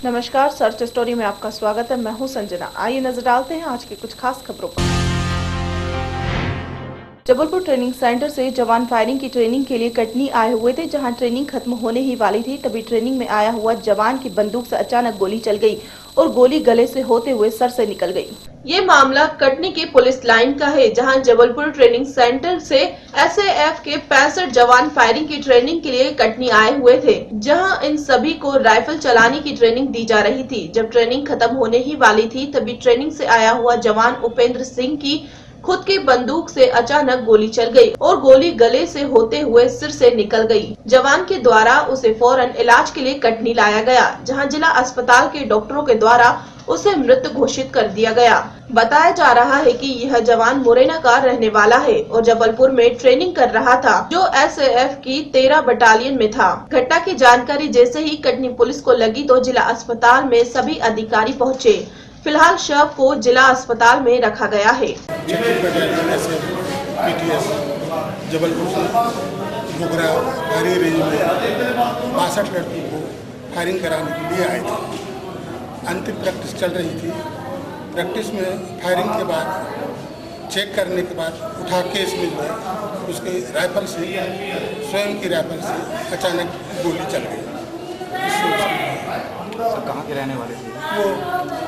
नमस्कार, search story में आपका स्वागत है। मैं हूं संजना। आइए नजर डालते हैं आज की कुछ खास खबरों पर। जबलपुर ट्रेनिंग सेंटर से जवान फायरिंग की ट्रेनिंग के लिए कटनी आए हुए थे। जहां ट्रेनिंग खत्म होने ही वाली थी, तभी ट्रेनिंग में आया हुआ जवान की बंदूक से अचानक गोली चल गई और गोली गले से होते हुए सर से निकल गई। ये मामला कटनी के पुलिस लाइन का है, जहां जबलपुर ट्रेनिंग सेंटर से एसएएफ के 65 जवान फायरिंग की ट्रेनिंग के लिए कटनी आए हुए थे, जहां इन सभी को राइफल चलाने की ट्रेनिंग दी जा रही थी। जब ट्रेनिंग खत्म होने ही वाली थी, तभी ट्रेनिंग से आया हुआ जवान उपेंद्र सिंह की खुद की बंदूक से अचानक गोली चल गई और गोली गले से होते हुए सिर से निकल गई। जवान के द्वारा उसे फौरन इलाज के लिए कटनी लाया गया, जहां जिला अस्पताल के डॉक्टरों के द्वारा उसे मृत घोषित कर दिया गया। बताया जा रहा है कि यह जवान मुरैना का रहने वाला है और जबलपुर में ट्रेनिंग कर रहा था, जो एसएएफ की 13 बटालियन में था। घटना की जानकारी जैसे ही कटनी पुलिस को लगी तो जिला अस्पताल में सभी अधिकारी पहुँचे। फिलहाल शव को जिला अस्पताल में रखा गया है। जबलपुर से घुघरा भारी रेंज में 62 लड़कों को फायरिंग कराने के लिए आए थे। अंतिम प्रैक्टिस चल रही थी। प्रैक्टिस में फायरिंग के बाद चेक करने के बाद उठा के इसमें उसके राइफल से, स्वयं की राइफल से अचानक गोली चल गई। कहाँ के रहने वाले थे?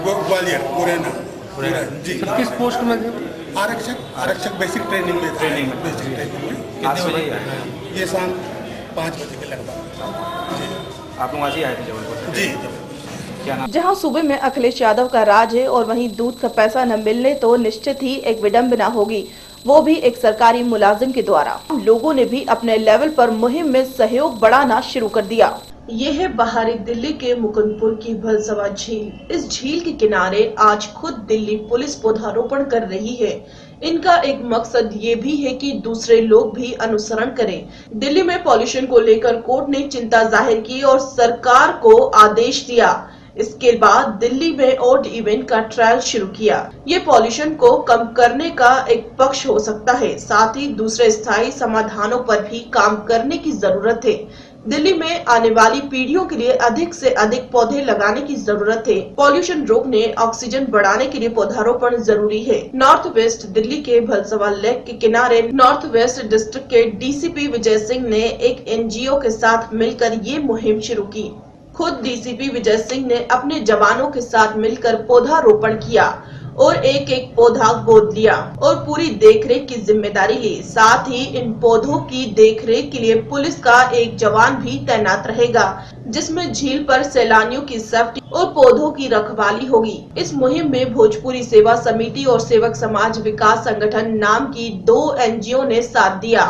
वो ग्वालियर मुरैना जी। किस पोस्ट में थे? आरक्षक बेसिक ट्रेनिंग में। बेसिक ट्रेनिंग में आज सुबह ये शाम 5 बजे के लगभग जी। आप लोग आज ही आए थे जबलपुर से? जी। क्या नाम? जहां सूबे में अखिलेश यादव का राज है और वहीं दूध का पैसा न मिलने तो निश्चित ही एक विडंबना होगी, वो भी एक सरकारी मुलाजिम के द्वारा। लोगों ने भी अपने लेवल पर मुहिम में सहयोग बढ़ाना शुरू कर दिया। ये है बाहरी दिल्ली के मुकुंदपुर की भलसवा झील। इस झील के किनारे आज खुद दिल्ली पुलिस पौधारोपण कर रही है। इनका एक मकसद ये भी है कि दूसरे लोग भी अनुसरण करें। दिल्ली में पॉल्यूशन को लेकर कोर्ट ने चिंता जाहिर की और सरकार को आदेश दिया। इसके बाद दिल्ली में ऑड इवेंट का ट्रायल शुरू किया। ये पॉल्यूशन को कम करने का एक पक्ष हो सकता है, साथ ही दूसरे स्थायी समाधानों पर भी काम करने की जरूरत है। दिल्ली में आने वाली पीढ़ियों के लिए अधिक से अधिक पौधे लगाने की जरूरत है। पॉल्यूशन रोकने, ऑक्सीजन बढ़ाने के लिए पौधारोपण जरूरी है। नॉर्थ वेस्ट दिल्ली के भलसवा लेक के किनारे नॉर्थ वेस्ट डिस्ट्रिक्ट के डीसीपी विजय सिंह ने एक एनजीओ के साथ मिलकर ये मुहिम शुरू की। खुद डीसीपी विजय सिंह ने अपने जवानों के साथ मिलकर पौधारोपण किया और एक एक पौधा गोद लिया और पूरी देखरेख की जिम्मेदारी ली। साथ ही इन पौधों की देखरेख के लिए पुलिस का एक जवान भी तैनात रहेगा, जिसमें झील पर सैलानियों की सेफ्टी और पौधों की रखवाली होगी। इस मुहिम में भोजपुरी सेवा समिति और सेवक समाज विकास संगठन नाम की 2 एनजीओ ने साथ दिया।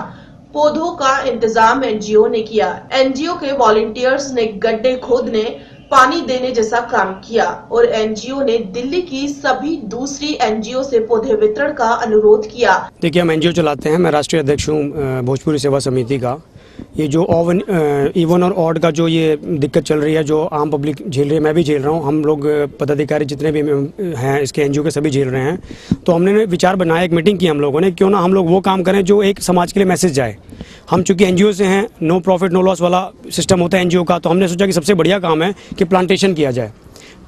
पौधों का इंतजाम एनजीओ ने किया। एनजीओ के वॉलंटियर्स ने गड्ढे खोदने, पानी देने जैसा काम किया और एनजीओ ने दिल्ली की सभी दूसरी एनजीओ से पौधे वितरण का अनुरोध किया। देखिए, हम एनजीओ चलाते हैं। मैं राष्ट्रीय अध्यक्ष हूँ भोजपुरी सेवा समिति का। ये जो इवन और ऑड का जो ये दिक्कत चल रही है, जो आम पब्लिक झेल रही है, मैं भी झेल रहा हूँ। हम लोग पदाधिकारी जितने भी हैं इसके एनजीओ के सभी झेल रहे हैं। तो हमने विचार बनाया, एक मीटिंग की हम लोगों ने, क्यों ना हम लोग वो काम करें जो एक समाज के लिए मैसेज जाए। हम चूंकि एनजीओ से हैं, नो प्रॉफिट नो लॉस वाला सिस्टम होता है एनजीओ का, तो हमने सोचा कि सबसे बढ़िया काम है कि प्लांटेशन किया जाए।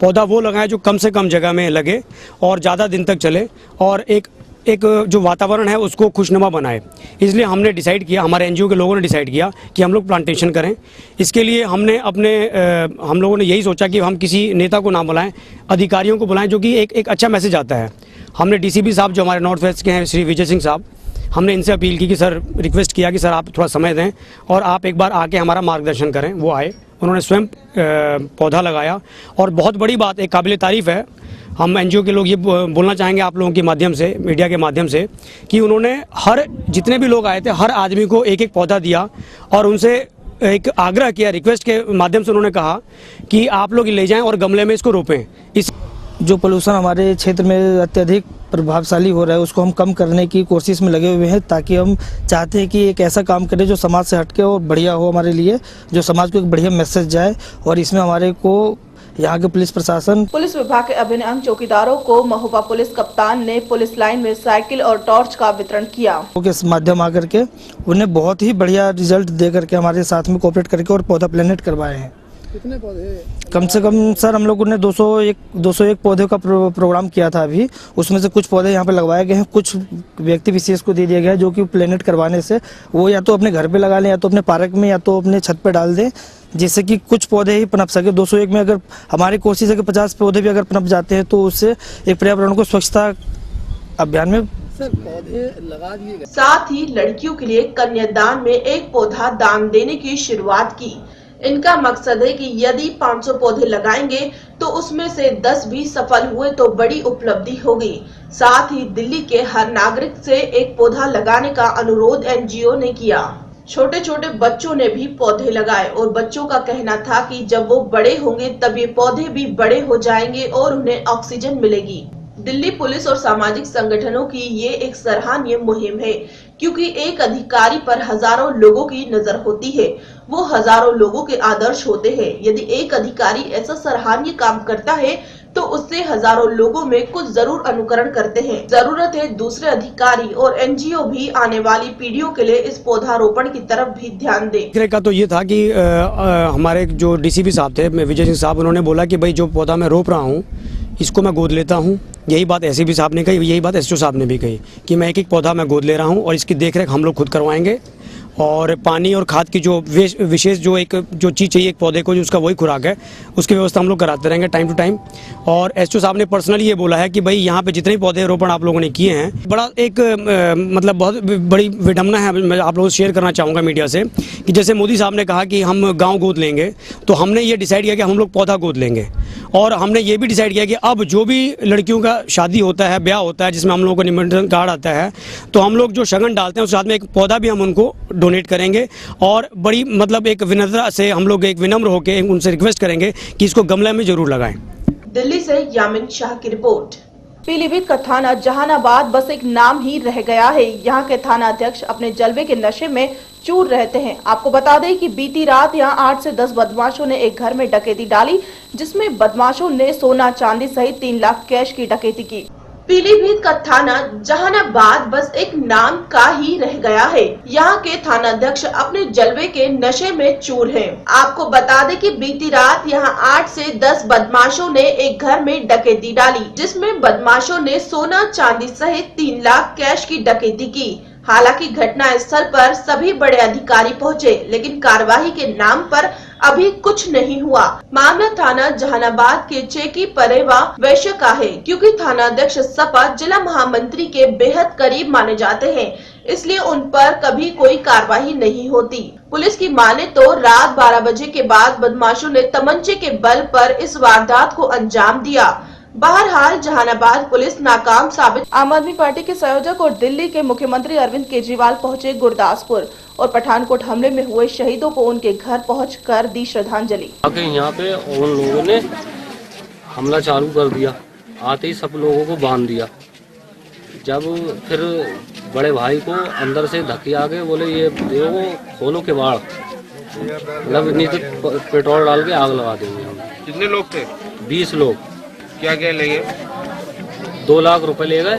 पौधा वो लगाएं जो कम से कम जगह में लगे और ज़्यादा दिन तक चले और एक जो वातावरण है उसको खुशनुमा बनाए। इसलिए हमने डिसाइड किया, हमारे एनजीओ के लोगों ने डिसाइड किया कि हम लोग प्लांटेशन करें। इसके लिए हमने हम लोगों ने यही सोचा कि हम किसी नेता को ना बुलाएं, अधिकारियों को बुलाएं, जो कि एक अच्छा मैसेज आता है। हमने डीसीपी साहब जो हमारे नॉर्थ वेस्ट के हैं, श्री विजय सिंह साहब, हमने इनसे अपील की कि सर, रिक्वेस्ट किया कि सर आप थोड़ा समय दें और आप एक बार आके हमारा मार्गदर्शन करें। वो आए, उन्होंने स्वयं पौधा लगाया और बहुत बड़ी बात, एक काबिल तारीफ़ है। हम एनजीओ के लोग ये बोलना चाहेंगे आप लोगों के माध्यम से, मीडिया के माध्यम से, कि उन्होंने जितने भी लोग आए थे हर आदमी को एक एक पौधा दिया और उनसे एक आग्रह किया, रिक्वेस्ट के माध्यम से उन्होंने कहा कि आप लोग ले जाएं और गमले में इसको रोपें। इस जो पोल्यूशन हमारे क्षेत्र में अत्यधिक प्रभावशाली हो रहा है, उसको हम कम करने की कोशिश में लगे हुए हैं, ताकि हम चाहते हैं कि एक ऐसा काम करें जो समाज से हटके और बढ़िया हो हमारे लिए, जो समाज को एक बढ़िया मैसेज जाए। और इसमें हमारे को यहाँ के पुलिस प्रशासन, पुलिस विभाग के अभिनव चौकीदारों को महोबा पुलिस कप्तान ने पुलिस लाइन में साइकिल और टॉर्च का वितरण किया। के माध्यम आकर के उन्हें बहुत ही बढ़िया रिजल्ट दे करके हमारे साथ में कोऑपरेट करके और पौधा प्लांट करवाए हैं। कितने पौधे? कम से कम सर हम लोगों ने 201 पौधे का प्रोग्राम किया था अभी। उसमें से कुछ पौधे यहाँ पे लगवाए गए हैं, कुछ व्यक्ति विशेष को दे दिया गया है जो कि प्लेनेट करवाने से वो या तो अपने घर पे लगा लें, या तो अपने पार्क में, या तो अपने छत पे डाल दें, जिससे कि कुछ पौधे ही पनप सके। 201 में अगर हमारी कोशिश है कि 50 पौधे भी अगर पनप जाते हैं तो उससे एक पर्यावरण को स्वच्छता अभियान में सर पौधे लगा दिए गए। साथ ही लड़कियों के लिए कन्यादान में एक पौधा दान देने की शुरुआत की। इनका मकसद है कि यदि 500 पौधे लगाएंगे तो उसमें से 10 भी सफल हुए तो बड़ी उपलब्धि होगी। साथ ही दिल्ली के हर नागरिक से एक पौधा लगाने का अनुरोध एनजीओ ने किया। छोटे छोटे बच्चों ने भी पौधे लगाए और बच्चों का कहना था कि जब वो बड़े होंगे तब ये पौधे भी बड़े हो जाएंगे और उन्हें ऑक्सीजन मिलेगी। दिल्ली पुलिस और सामाजिक संगठनों की ये एक सराहनीय मुहिम है, क्योंकि एक अधिकारी पर हजारों लोगों की नजर होती है, वो हजारों लोगों के आदर्श होते हैं। यदि एक अधिकारी ऐसा सराहनीय काम करता है तो उससे हजारों लोगों में कुछ जरूर अनुकरण करते हैं। जरूरत है दूसरे अधिकारी और एनजीओ भी आने वाली पीढ़ियों के लिए इस पौधारोपण की तरफ भी ध्यान दें। देखने का तो ये था कि हमारे जो डीसीपी साहब थे विजय सिंह साहब, उन्होंने बोला कि भाई जो पौधा मैं रोप रहा हूँ इसको मैं गोद लेता हूँ। यही बात एसपी साहब ने कही, यही बात एसओ साहब ने भी कही कि मैं एक एक पौधा मैं गोद ले रहा हूँ और इसकी देखरेख हम लोग खुद करवाएंगे। और पानी और खाद की जो विशेष जो चीज़ चाहिए एक पौधे को, जो उसका वही खुराक है, उसकी व्यवस्था हम लोग कराते रहेंगे टाइम टू टाइम। और एसओ साहब ने पर्सनली ये बोला है कि भाई यहाँ पे जितने पौधे रोपण आप लोगों ने किए हैं, बड़ा एक मतलब बहुत बड़ी विडम्बना है। मैं आप लोगों से शेयर करना चाहूँगा मीडिया से कि जैसे मोदी साहब ने कहा कि हम गाँव गोद लेंगे, तो हमने ये डिसाइड किया कि हम लोग पौधा गोद लेंगे। और हमने ये भी डिसाइड किया कि अब जो भी लड़कियों का शादी होता है, ब्याह होता है, जिसमें हम लोगों को निमंत्रण कार्ड आता है, तो हम लोग जो शगन डालते हैं उस साथ में एक पौधा भी हम उनको डोनेट करेंगे। और बड़ी मतलब एक विनम्रता से हम लोग एक विनम्र होकर उनसे रिक्वेस्ट करेंगे कि इसको गमले में जरूर लगाएं। दिल्ली से यामिन शाह की रिपोर्ट। पीलीभीत का थाना जहानाबाद बस एक नाम ही रह गया है। यहाँ के थाना अध्यक्ष अपने जलवे के नशे में चूर रहते हैं। आपको बता दें कि बीती रात यहाँ 8 से 10 बदमाशों ने एक घर में डकैती डाली, जिसमें बदमाशों ने सोना चांदी सहित 3 लाख कैश की डकैती की। पीलीभीत का थाना जहानाबाद बस एक नाम का ही रह गया है। यहाँ के थाना अध्यक्ष अपने जलवे के नशे में चूर हैं। आपको बता दें कि बीती रात यहाँ 8 से 10 बदमाशों ने एक घर में डकैती डाली, जिसमें बदमाशों ने सोना चांदी सहित 3 लाख कैश की डकैती की। हालांकि घटना स्थल पर सभी बड़े अधिकारी पहुंचे, लेकिन कार्रवाई के नाम पर अभी कुछ नहीं हुआ। मामला थाना जहानाबाद के चेकी परेवा वैश्य का है, क्योंकि थाना अध्यक्ष सपा जिला महामंत्री के बेहद करीब माने जाते हैं, इसलिए उन पर कभी कोई कार्रवाई नहीं होती। पुलिस की माने तो रात 12 बजे के बाद बदमाशों ने तमंचे के बल पर इस वारदात को अंजाम दिया। बहरहाल जहानाबाद पुलिस नाकाम साबित। आम आदमी पार्टी के संयोजक और दिल्ली के मुख्यमंत्री अरविंद केजरीवाल पहुंचे गुरदासपुर और पठानकोट हमले में हुए शहीदों को उनके घर पहुंचकर दी श्रद्धांजलि। आके यहाँ पे उन लोगों ने हमला चालू कर दिया, आते ही सब लोगों को बांध दिया। जब फिर बड़े भाई को अंदर से धकिया के बोले ये देखो खोलो किवाड़, मतलब नीचे पेट्रोल डाल के आग लगा देंगे हम। कितने लोग थे? 20 लोग। क्या क्या ले गए? 2 लाख रुपए ले गए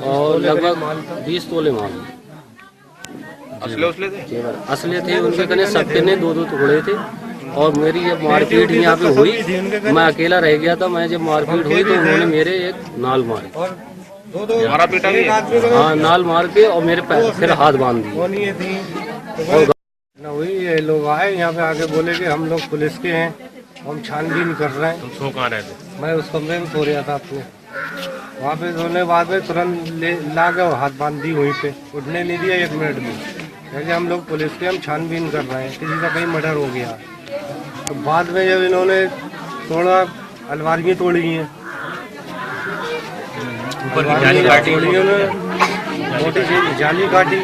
और लगभग 20 तोले माल। असले थे? असले थे उनके कने, सबके ने 2-2 टुकड़े थे। और मेरी जब मारपीट यहाँ पे हुई, मैं अकेला रह गया था। मैं जब मारपीट हुई तो उन्होंने मेरे एक नाल मारी, मारा पीटा भी? हाँ, नाल मार के और मेरे फिर हाथ बांध दिए। हुई ये लोग आए यहाँ पे आके बोले कि हम लोग पुलिस के हैं, हम छानबीन कर रहे हैं। तुम सो कहाँ रहे थे? मैं उस कमरे में सो रहा था अपने। वहाँ पे सोने बाद में तुरंत ला के हाथ बांध दी, वहीं पे उठने नहीं दिया 1 मिनट में। क्योंकि हम लोग पुलिस के, हम छानबीन कर रहे हैं, किसी का कहीं मर्डर हो गया। तो बाद में जब इन्होंने थोड़ा अलमारियाँ तोड़ी हैं, मोटी सी जाली काटी,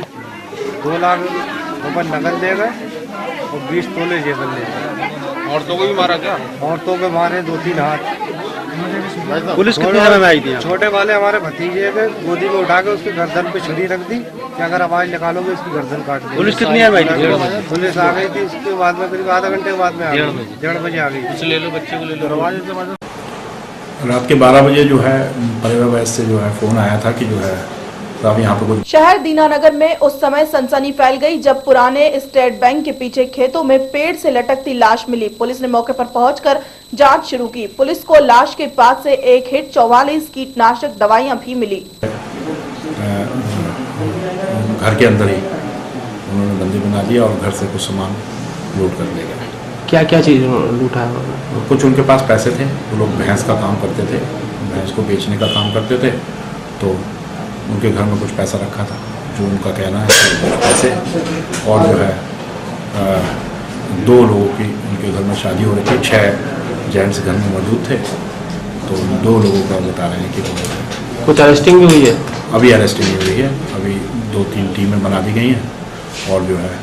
2 लाख रुपये नकद दे गए और 20 तोले जेवर ले गए। औरतों को भी मारा क्या? औरतों के मारे 2-3 हाथ। पुलिस कितने समय में आई थी? छोटे वाले हमारे भतीजे के गोदी में उठा के उसके गर्दन पे छुरी रख दी कि अगर आवाज निकालोगे इसकी गर्दन काट दी। पुलिस कितनी देर में आई थी? पुलिस आ गई थी इसके बाद में, करीब आधा घंटे के बाद में आ गई। 1:30 बजे आ गई। ले लो बच्चे को, ले लो। रात के 12 बजे जो है परिवार वैस से जो है फ़ोन आया था कि जो है तो अब यहाँ पे कुछ शहर दीनानगर में उस समय सनसनी फैल गई जब पुराने स्टेट बैंक के पीछे खेतों में पेड़ से लटकती लाश मिली। पुलिस ने मौके पर पहुंचकर जांच शुरू की। पुलिस को लाश के पास से एक हिट 44 कीटनाशक दवाइयां भी मिली। घर के अंदर ही उन्होंने बंदी बना दिया और घर से कुछ सामान लूट कर ले गए। क्या क्या चीज़ लूटा है? कुछ उनके पास पैसे थे, वो लोग भैंस का काम करते थे, भैंस को बेचने का काम करते थे, तो उनके घर में कुछ पैसा रखा था, जो उनका कहना है कि पैसे, और जो है 2 लोगों की उनके घर में शादी हो रही थी, 6 जेंट्स घर में मौजूद थे, तो 2 लोगों का बता रहे हैं कि कुछ अरेस्टिंग भी हुई है? अभी अरेस्टिंग हुई है, अभी 2-3 टीमें बना दी गई हैं और जो है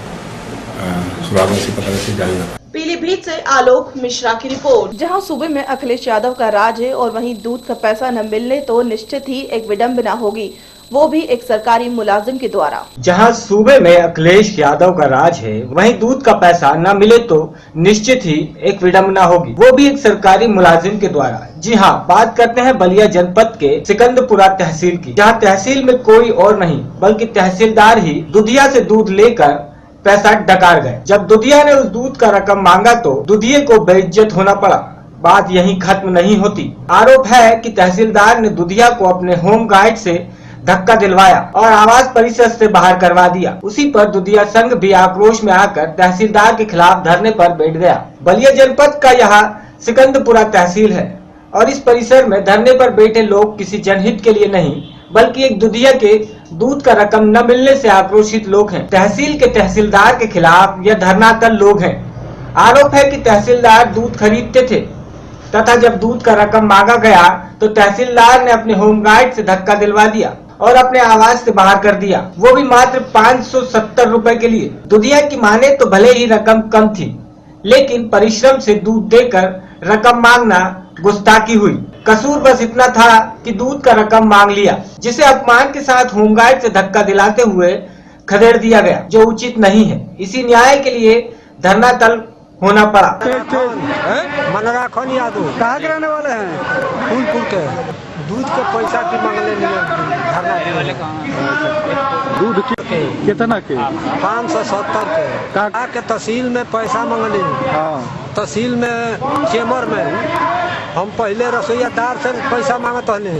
सुरागों से पकड़ से जारी रखा। पीलीभीत से आलोक मिश्रा की रिपोर्ट। जहां सूबे में अखिलेश यादव का राज है और वहीं दूध का पैसा न मिलने तो निश्चित ही एक विडंबना होगी, वो भी एक सरकारी मुलाजिम के द्वारा। जहां सूबे में अखिलेश यादव का राज है, वहीं दूध का पैसा न मिले तो निश्चित ही एक विडंबना होगी, वो भी एक सरकारी मुलाजिम के द्वारा। जी हां, बात करते हैं बलिया जनपद के सिकंदपुरा तहसील की, जहां तहसील में कोई और नहीं बल्कि तहसीलदार ही दुधिया से दूध लेकर पैसा डकार गए। जब दुधिया ने उस दूध का रकम मांगा तो दुधिये को बेइज्जत होना पड़ा। बात यहीं खत्म नहीं होती। आरोप है कि तहसीलदार ने दुधिया को अपने होम गार्ड से धक्का दिलवाया और आवास परिसर से बाहर करवा दिया। उसी पर दुधिया संघ भी आक्रोश में आकर तहसीलदार के खिलाफ धरने पर बैठ गया। बलिया जनपद का यहाँ सिकंदपुरा तहसील है और इस परिसर में धरने पर बैठे लोग किसी जनहित के लिए नहीं बल्कि एक दुधिया के दूध का रकम न मिलने से आक्रोशित लोग हैं। तहसील के तहसीलदार के खिलाफ यह धरनातल लोग हैं। आरोप है कि तहसीलदार दूध खरीदते थे तथा जब दूध का रकम मांगा गया तो तहसीलदार ने अपने होमगार्ड से धक्का दिलवा दिया और अपने आवास से बाहर कर दिया, वो भी मात्र 570 रुपए के लिए। दुधिया की माने तो भले ही रकम कम थी, लेकिन परिश्रम से दूध देकर रकम मांगना गुस्ताखी हुई। कसूर बस इतना था कि दूध का रकम मांग लिया, जिसे अपमान के साथ होमगार्ड से धक्का दिलाते हुए खदेड़ दिया गया, जो उचित नहीं है। इसी न्याय के लिए धरना तल होना पड़ा। मनरा खन यादव कहाँ के रहने वाले हैं? फूलपुर के। दूध के पैसा की मांगने धरना दूध कितना के? 570 के। के तहसील में पैसा मांगली। तहसील में चेमर में हम पहले रसोईयादार से पैसा मांगत हली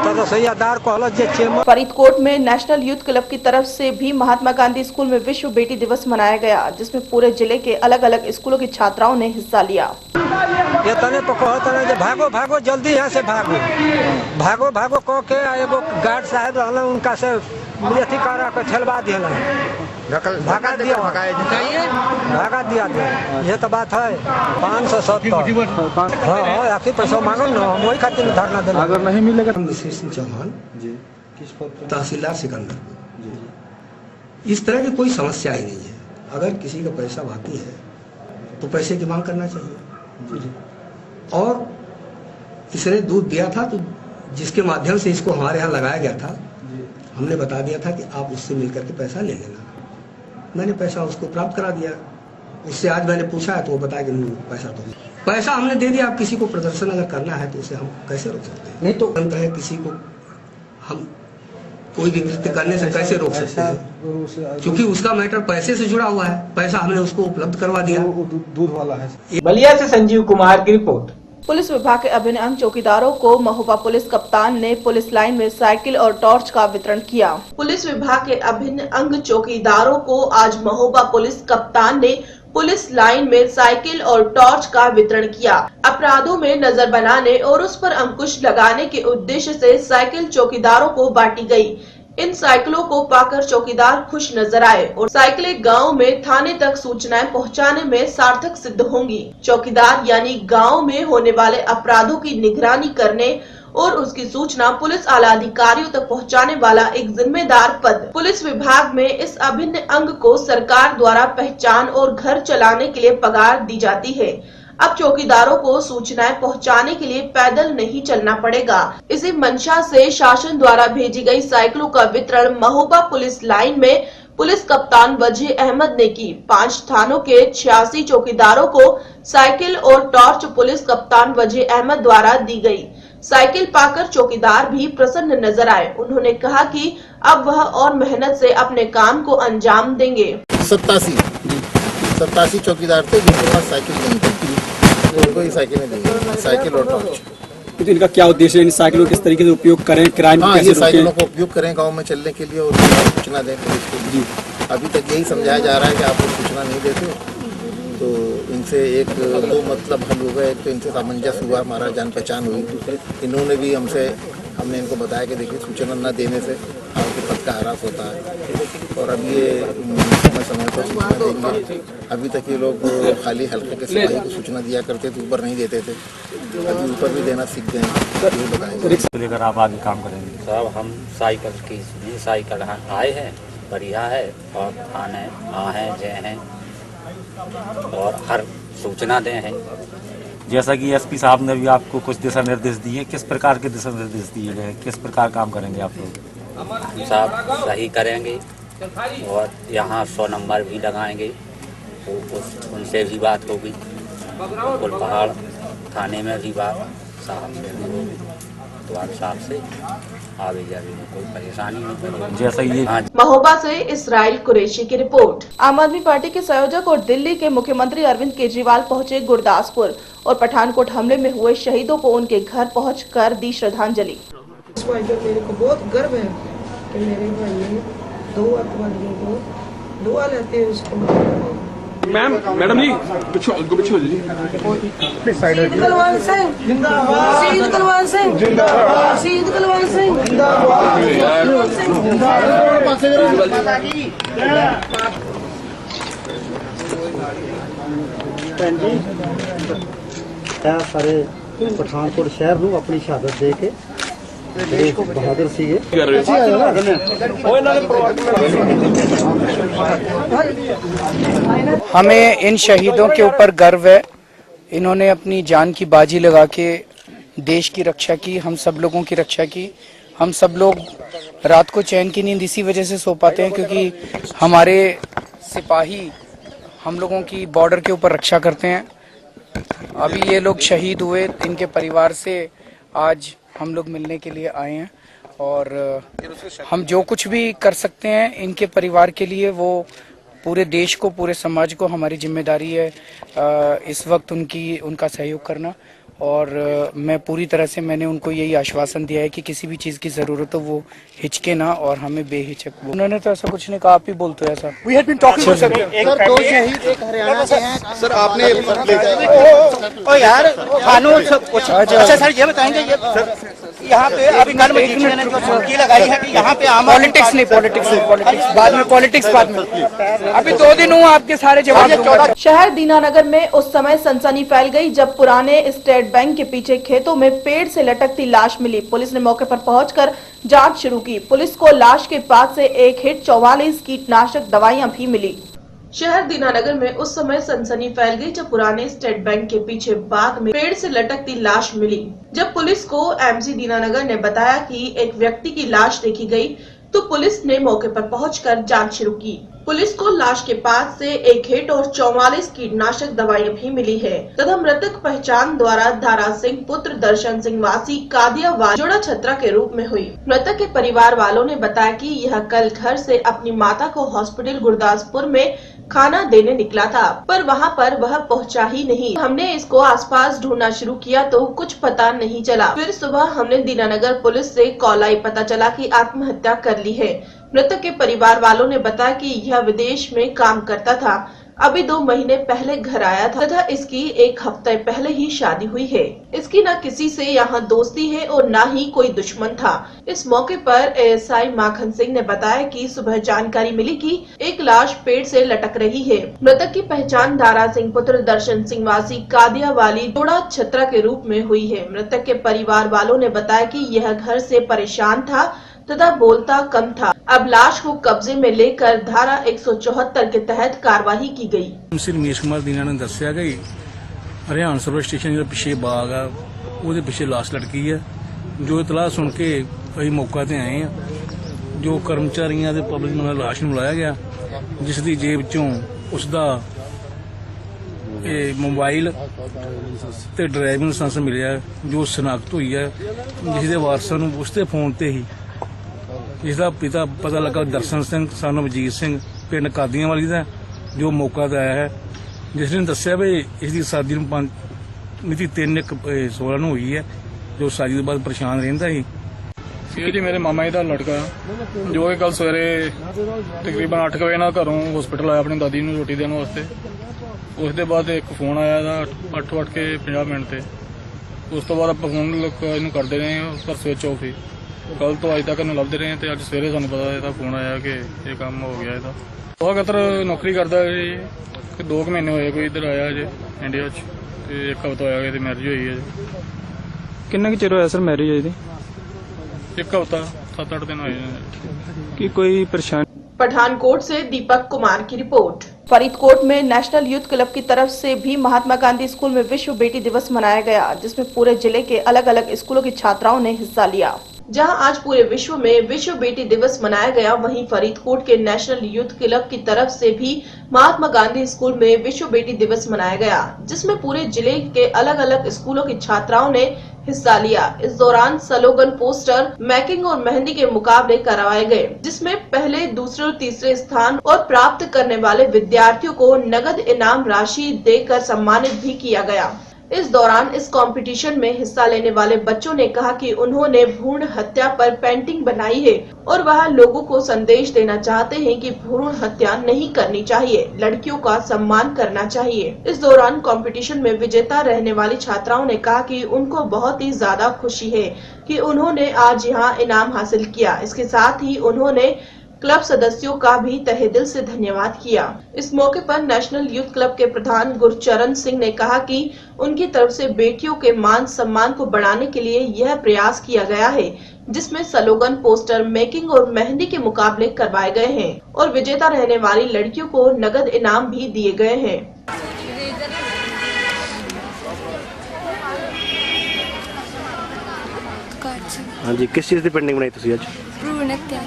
तो रसोईयादार कहल जे चेमर। फरीदकोट में नेशनल यूथ क्लब की तरफ से भी महात्मा गांधी स्कूल में विश्व बेटी दिवस मनाया गया, जिसमें पूरे जिले के अलग अलग स्कूलों की छात्राओं ने हिस्सा लिया। ये तने पकड़ जे भागो भागो जल्दी यहाँ से भागो भागो भागो कह के एगो गार्ड साहब रहलन, उनका से अथी करा के ठेलवा दिया, भागा दिया ये तो बात है। 570 हाँ आखिर पैसा मांगो न, हम वही खातिर धरना देना। अगर नहीं मिलेगा विशेष चौहान जी, तहसीलदार सिकंदर। इस तरह की कोई समस्या ही नहीं है। अगर किसी का पैसा बाकी है तो पैसे की मांग करना चाहिए। और इसने दूध दिया था तो जिसके माध्यम से इसको हमारे यहाँ लगाया गया था, हमने बता दिया था कि आप उससे मिलकर के पैसा ले लेना। मैंने पैसा उसको प्राप्त करा दिया। उससे आज मैंने पूछा है तो वो बताया कि पैसा हमने दे दिया। आप किसी को प्रदर्शन अगर करना है तो उसे हम कैसे रोक सकते हैं? नहीं तो अंत है, किसी को हम कोई भी नृत्य करने से कैसे रोक सकते हैं? क्योंकि उसका मैटर पैसे से जुड़ा हुआ है। पैसा हमने उसको उपलब्ध करवा दिया। दूध वाला है। बलिया से संजीव कुमार की रिपोर्ट। पुलिस विभाग के अभिन्न अंग चौकीदारों को महोबा पुलिस कप्तान ने पुलिस लाइन में साइकिल और टॉर्च का वितरण किया। पुलिस विभाग के अभिन्न अंग चौकीदारों को आज महोबा पुलिस कप्तान ने पुलिस लाइन में साइकिल और टॉर्च का वितरण किया। अपराधों में नजर बनाने और उस पर अंकुश लगाने के उद्देश्य से साइकिल चौकीदारों को बांटी गई। इन साइकिलों को पाकर चौकीदार खुश नजर आए और साइकिलें गांव में थाने तक सूचनाएं पहुंचाने में सार्थक सिद्ध होंगी। चौकीदार यानी गांव में होने वाले अपराधों की निगरानी करने और उसकी सूचना पुलिस आला अधिकारियों तक पहुंचाने वाला एक जिम्मेदार पद। पुलिस विभाग में इस अभिन्न अंग को सरकार द्वारा पहचान और घर चलाने के लिए पगार दी जाती है। अब चौकीदारों को सूचनाएं पहुंचाने के लिए पैदल नहीं चलना पड़ेगा। इसी मंशा से शासन द्वारा भेजी गई साइकिलों का वितरण महोबा पुलिस लाइन में पुलिस कप्तान वजीह अहमद ने की। 5 थानों के 86 चौकीदारों को साइकिल और टॉर्च पुलिस कप्तान वजीह अहमद द्वारा दी गई। साइकिल पाकर चौकीदार भी प्रसन्न नजर आए। उन्होंने कहा कि अब वह और मेहनत से अपने काम को अंजाम देंगे। 87 चौकीदार थे जिनके पास साइकिल नहीं थी, उनको ही साइकिलें दी, साइकिल और टॉर्च। तो इनका क्या उद्देश्य है? इन साइकिलों किस तरीके से उपयोग करें, क्राइम कैसे ये साइकिलों को उपयोग करें गाँव में चलने के लिए और सूचना दें पुलिस को। अभी तक यही समझाया जा रहा है कि आप लोग सूचना नहीं देते, तो इनसे एक दो मतलब हल हो गए। एक तो इनसे सामंजस्य हुआ, हमारा जान पहचान हुई। इन्होंने भी हमने इनको बताया कि देखिए सूचना न देने से आपके पद का ह्रास होता है और अब ये समय पर सूचना देंगे। अभी तक ये लोग खाली हल्के के सिपाही को सूचना दिया करते थे, ऊपर नहीं देते थे, अभी ऊपर भी देना सीख गए। लेकर आप आगे काम करेंगे? साहब हम साइकिल आए हैं, बढ़िया है और आने हैं जय हैं और हर सूचना दे हैं। जैसा कि एसपी साहब ने भी आपको कुछ दिशा निर्देश दिए, किस प्रकार के दिशा निर्देश दिए गए, किस प्रकार काम करेंगे आप लोग? साहब सही करेंगे और यहाँ 100 नंबर भी लगाएंगे, तो उनसे भी बात होगी। कुल पहाड़ थाने में भी बात साहब से भी होगी, तो आप साहब से आगे जाने में कोई परेशानी नहीं। जैसा ये महोबा से इसराइल कुरैशी की रिपोर्ट। आम आदमी पार्टी के संयोजक और दिल्ली के मुख्यमंत्री अरविंद केजरीवाल पहुंचे गुरदासपुर और पठानकोट हमले में हुए शहीदों को उनके घर पहुंचकर दी श्रद्धांजलि। मेरे को बहुत गर्व है कि मेरे भाई ने 2 आतंकवादियों को दुआ लेते हुए उसको मैडम जी पीछे जी। शहीद कुलवंत सिंह जिंदाबाद, शहीद कुलवंत सिंह जिंदाबाद, शहीद कुलवंत सिंह जिंदाबाद। सारे पठानकोट शहर ਨੂੰ ਆਪਣੀ ਸ਼ਹਾਦਤ ਦੇ ਕੇ बहादुर सीगे। हमें इन शहीदों के ऊपर गर्व है। इन्होंने अपनी जान की बाजी लगा के देश की रक्षा की, हम सब लोगों की रक्षा की। हम सब लोग रात को चैन की नींद इसी वजह से सो पाते हैं क्योंकि हमारे सिपाही हम लोगों की बॉर्डर के ऊपर रक्षा करते हैं। अभी ये लोग शहीद हुए, इनके परिवार से आज हम लोग मिलने के लिए आए हैं और हम जो कुछ भी कर सकते हैं इनके परिवार के लिए, वो पूरे देश को, पूरे समाज को हमारी जिम्मेदारी है इस वक्त उनका सहयोग करना। और मैं पूरी तरह से मैंने उनको यही आश्वासन दिया है कि किसी भी चीज़ की ज़रूरत हो वो हिचके ना और हमें बेहिचक। उन्होंने तो ऐसा कुछ नहीं कहा, आप ही बोलते हो ऐसा। We had been talking to sir 2 शहीद एक हरियाणा के हैं सर, आपने ओ यार कानून अच्छा सर ये बताएंगे ये यहाँ पे अभी ने जो चौकी लगाई है कि यहाँ पे आम पॉलिटिक्स नहीं बाद में अभी 2 दिन हुआ, आपके सारे जवाब। शहर दीनानगर में उस समय सनसनी फैल गई जब पुराने स्टेट बैंक के पीछे खेतों में पेड़ से लटकती लाश मिली। पुलिस ने मौके पर पहुंचकर जांच शुरू की। पुलिस को लाश के पास से एक हिट 44 कीटनाशक दवाइयां भी मिली। शहर दीनानगर में उस समय सनसनी फैल गई जब पुराने स्टेट बैंक के पीछे बाग में पेड़ से लटकती लाश मिली। जब पुलिस को एमसी दीनानगर ने बताया कि एक व्यक्ति की लाश देखी गई तो पुलिस ने मौके पर पहुंचकर जांच शुरू की। पुलिस को लाश के पास से एक हिट और 44 कीटनाशक दवाइयां भी मिली है तथा मृतक पहचान द्वारा दारा सिंह पुत्र दर्शन सिंह वासी कादियावाद जोड़ा छत्रा के रूप में हुई। मृतक के परिवार वालों ने बताया कि यह कल घर से अपनी माता को हॉस्पिटल गुरदासपुर में खाना देने निकला था, पर वहां पर वह पहुंचा ही नहीं। हमने इसको आसपास ढूंढना शुरू किया तो कुछ पता नहीं चला। फिर सुबह हमने दीनानगर पुलिस से कॉल आई, पता चला कि आत्महत्या कर ली है। मृतक के परिवार वालों ने बताया कि यह विदेश में काम करता था, अभी 2 महीने पहले घर आया था तथा इसकी 1 हफ्ते पहले ही शादी हुई है। इसकी न किसी से यहाँ दोस्ती है और न ही कोई दुश्मन था। इस मौके पर एएसआई माखन सिंह ने बताया कि सुबह जानकारी मिली कि एक लाश पेड़ से लटक रही है। मृतक की पहचान दारा सिंह पुत्र दर्शन सिंह वासी कादियावाली जोड़ा छत्रा के रूप में हुई है। मृतक के परिवार वालों ने बताया कि यह घर से परेशान था तथा बोलता कम था। अब लाश को कब्जे में लेकर धारा 174 के तहत कार्रवाई की गई। रमेश कुमार दीना ने दस्या कि हरियाणा सर्विस स्टेशन जो पिछे बाग है वो पिछे लाश लटकी है। जो इतला सुन के अभी मौका ते आए हैं। जो कर्मचारियों के पब्लिक में लाश में लाया गया जिसकी जेब चों उसका मोबाइल ਤੇ ਡਰਾਈਵਿੰਗ ਲਾਇਸੈਂਸ ਮਿਲਿਆ ਜੋ ਸ਼ਨਾਖਤ ਹੋਈ ਹੈ, ਜਿਸ ਦੇ ਵਾਰਸਾਂ ਨੂੰ ਉਸਦੇ ਫੋਨ ਤੇ ਹੀ ਇਸ ਦਾ ਪਿਤਾ ਪਤਾ ਲੱਗਾ ਦਰਸ਼ਨ ਸਿੰਘ ਸਾਨੂੰ ਵਜੀਤ ਸਿੰਘ ਪਿੰਡ ਕਾਦੀਆਂ ਵਾਲੀ ਦਾ, ਜੋ ਮੌਕਾ ਤੇ ਆਇਆ ਹੈ, ਜਿਸ ਨੇ ਦੱਸਿਆ ਵੀ ਇਸ ਦੀ ਸ਼ਾਦੀ ਨੂੰ ਮਿਤੀ 3/1/16 ਨੂੰ ਹੋਈ ਹੈ, ਜੋ ਸ਼ਾਦੀ ਤੋਂ ਬਾਅਦ ਪਰੇਸ਼ਾਨ ਰਹਿੰਦਾ ਸੀ। ਇਹ ਜੀ ਮੇਰੇ ਮਾਮਾ ਜੀ ਦਾ ਲੜਕਾ ਜੋ ਕਿ ਕੱਲ ਸਵੇਰੇ ਤਕਰੀਬਨ 8 ਵਜੇ ਨਾਲ ਘਰੋਂ ਹਸਪੀਟਲ ਆਇਆ ਆਪਣੀ ਦਾਦੀ ਨੂੰ ਰੋਟੀ ਦੇਣ ਵਾਸਤੇ। ਉਸ ਦੇ ਬਾਅਦ ਇੱਕ ਫੋਨ ਆਇਆ ਇਹਦਾ 8:50 ਤੇ। ਉਸ ਤੋਂ ਬਾਅਦ ਆਪਾਂ ਫੋਨ ਇਹਨੂੰ ਕਰਦੇ ਰਹੇ ਪਰ ਸਵਿਚ ਆਫ ਸੀ। ਕੱਲ ਤੋਂ ਅੱਜ ਤੱਕ ਇਹਨੂੰ ਲੱਭਦੇ ਰਹੇ ਤੇ ਅੱਜ ਸਵੇਰੇ ਸਾਨੂੰ ਪਤਾ ਇਹਦਾ ਫੋਨ ਆਇਆ ਕਿ ਇਹ ਕੰਮ ਹੋ ਗਿਆ ਇਹਦਾ। ਉਹ ਕਤਰ ਨੌਕਰੀ ਕਰਦਾ ਜੀ, 2 ਮਹੀਨੇ ਹੋਏ ਕੋਈ ਇੱਧਰ ਆਇਆ ਜੇ ਇੰਡੀਆ 'ਚ ਤੇ 1 ਹਫ਼ਤਾ ਹੋਇਆ ਇਹਦੀ ਮੈਰਿਜ ਹੋਈ ਹੈ ਜੀ। ਕਿੰਨਾ ਕੁ ਚਿਰ ਹੋਇਆ ਸਰ ਮੈਰਿਜ ਹੋਈ ਦੀ? 1 हफ्ता 7-8 दिन हुए कि कोई परेशानी? पठानकोट से दीपक कुमार की रिपोर्ट। फरीदकोट में नेशनल यूथ क्लब की तरफ से भी महात्मा गांधी स्कूल में विश्व बेटी दिवस मनाया गया, जिसमें पूरे जिले के अलग अलग स्कूलों की छात्राओं ने हिस्सा लिया। जहां आज पूरे विश्व में विश्व बेटी दिवस मनाया गया, वहीं फरीदकोट के नेशनल यूथ क्लब की तरफ से भी महात्मा गांधी स्कूल में विश्व बेटी दिवस मनाया गया, जिसमें पूरे जिले के अलग अलग स्कूलों की छात्राओं ने हिस्सा लिया। इस दौरान स्लोगन, पोस्टर मेकिंग और मेहंदी के मुकाबले करवाए गए, जिसमें पहले, दूसरे और तीसरे स्थान और प्राप्त करने वाले विद्यार्थियों को नगद इनाम राशि देकर सम्मानित भी किया गया। इस दौरान इस कंपटीशन में हिस्सा लेने वाले बच्चों ने कहा कि उन्होंने भ्रूण हत्या पर पेंटिंग बनाई है और वह लोगों को संदेश देना चाहते हैं कि भ्रूण हत्या नहीं करनी चाहिए, लड़कियों का सम्मान करना चाहिए। इस दौरान कंपटीशन में विजेता रहने वाली छात्राओं ने कहा कि उनको बहुत ही ज्यादा खुशी है कि उन्होंने आज यहाँ इनाम हासिल किया। इसके साथ ही उन्होंने क्लब सदस्यों का भी तहे दिल से धन्यवाद किया। इस मौके पर नेशनल यूथ क्लब के प्रधान गुरचरण सिंह ने कहा कि उनकी तरफ से बेटियों के मान सम्मान को बढ़ाने के लिए यह प्रयास किया गया है, जिसमें स्लोगन, पोस्टर मेकिंग और मेहंदी के मुकाबले करवाए गए हैं और विजेता रहने वाली लड़कियों को नगद इनाम भी दिए गए हैं। हाँ जी, किस चीज़ की पेंटिंग बनाई तुसी आज? भ्रूण हत्या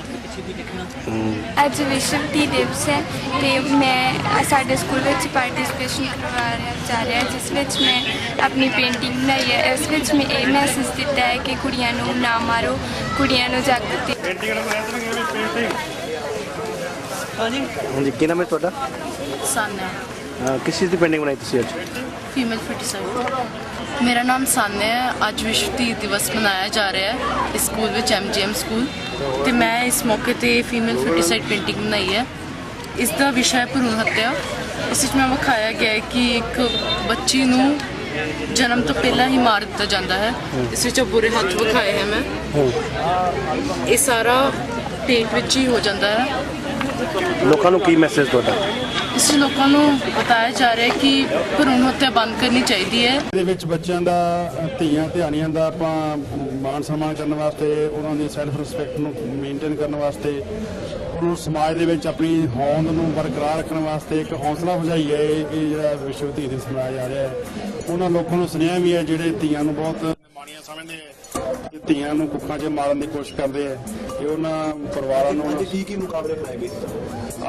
ਅੱਜ ਵਿਸ਼ਵ ਟੀ ਦਿਵਸ ਹੈ ਤੇ ਮੈਂ ਸਾਡੇ ਸਕੂਲ ਵਿੱਚ ਪਾਰਟਿਸਿਪੇਸ਼ਨ ਕਰਵਾ ਜਾ ਰਿਹਾ, ਜਿਸ ਵਿੱਚ ਮੈਂ ਆਪਣੀ ਪੇਂਟਿੰਗ ਬਣਾਈ ਹੈ। ਇਸ ਵਿੱਚ ਮੈਂ ਇਹ ਮੈਸੇਜ ਦਿੱਤਾ ਹੈ ਕਿ ਕੁੜੀਆਂ ਨੂੰ ਨਾ ਮਾਰੋ, ਕੁੜੀਆਂ ਨੂੰ ਜਾਗਰੂਕ। ਹਾਂਜੀ, ਕੀ ਨਾਮ ਹੈ ਤੁਹਾਡਾ? ਸਾਨਾ। ਕਿਸ ਚੀਜ਼ ਦੀ पेंटिंग बनाई तुसी आज? Female foeticide. मेरा नाम सान्या है। ਅੱਜ ਵਿਸ਼ਵ ਟੀ ਦਿਵਸ ਮਨਾਇਆ ਜਾ ਰਿਹਾ ਹੈ ਇਸ ਸਕੂਲ ਵਿੱਚ, MGM ਸਕੂਲ, ਤੇ ਮੈਂ ਇਸ ਮੌਕੇ ਤੇ ਫੀਮੇਲ ਫਰਟੀਸਾਈਡ ਪੇਂਟਿੰਗ ਬਣਾਈ ਹੈ। ਇਸ ਦਾ ਵਿਸ਼ਾ ਹੈ ਭਰੂਣ ਹੱਤਿਆ। ਇਸ ਵਿੱਚ ਮੈਂ ਵਿਖਾਇਆ ਗਿਆ ਹੈ ਕਿ ਇੱਕ ਬੱਚੀ ਨੂੰ ਜਨਮ ਤੋਂ ਪਹਿਲਾਂ ਹੀ ਮਾਰ ਦਿੱਤਾ ਜਾਂਦਾ ਹੈ। ਇਸ ਵਿੱਚ ਬੁਰੇ ਹੱਥ ਵਿਖਾਏ ਹੈ ਮੈਂ। ਇਹ ਸਾਰਾ ਪੇਂਟ ਵਿੱਚ ਹੀ ਹੋ ਜਾਂਦਾ ਹੈ। ਲੋਕਾਂ ਨੂੰ ਕੀ ਮੈਸੇਜ ਤੁਹਾਡਾ? ਇਸ ਲੋਕਾਂ ਨੂੰ ਬਤਾਇਆ ਜਾ ਰਿਹਾ ਹੈ ਕਿ ਭਰੂਣ ਹੱਤਿਆ ਬੰਦ ਕਰਨੀ ਚਾਹੀਦੀ ਹੈ। ਇਹਦੇ ਵਿੱਚ ਬੱਚਿਆਂ ਦਾ, ਧੀਆਂ ਧਿਆਣੀਆਂ ਦਾ ਆਪਾਂ ਮਾਣ ਸਨਮਾਨ ਕਰਨ ਵਾਸਤੇ, ਉਹਨਾਂ ਦੀ ਸੈਲਫ ਰਿਸਪੈਕਟ ਨੂੰ ਮੇਨਟੇਨ ਕਰਨ ਵਾਸਤੇ, ਉਹਨੂੰ ਸਮਾਜ ਦੇ ਵਿੱਚ ਆਪਣੀ ਹੋਂਦ ਨੂੰ ਬਰਕਰਾਰ ਰੱਖਣ ਵਾਸਤੇ ਇੱਕ ਹੌਸਲਾ ਅਫਜ਼ਾਈ ਹੈ। ਇਹ ਜਿਹੜਾ ਵਿਸ਼ਵ ਧੀ ਦਿਵਸ ਮਨਾਇਆ ਜਾ ਰਿਹਾ ਹੈ, ਉਹਨਾਂ ਲੋਕਾਂ ਨੂੰ ਸੁਨੇਹਾ ਵੀ ਹੈ ਜਿਹੜੇ ਧੀਆਂ ਨੂੰ ਬਹੁਤ ਮਾੜੀਆਂ ਸਮਝਦੇ ਹੈ, ਧੀਆਂ ਨੂੰ ਕੁੱਖਾਂ 'ਚ ਮਾਰਨ ਦੀ ਕੋਸ਼ਿਸ਼ ਕਰਦੇ ਹੈ, ਕਿ ਉਹਨਾਂ ਪਰਿਵਾਰਾਂ ਨੂੰ ਕੀ ਮੁਕਾਬਲੇ ਬਣਾਏ ਗਏ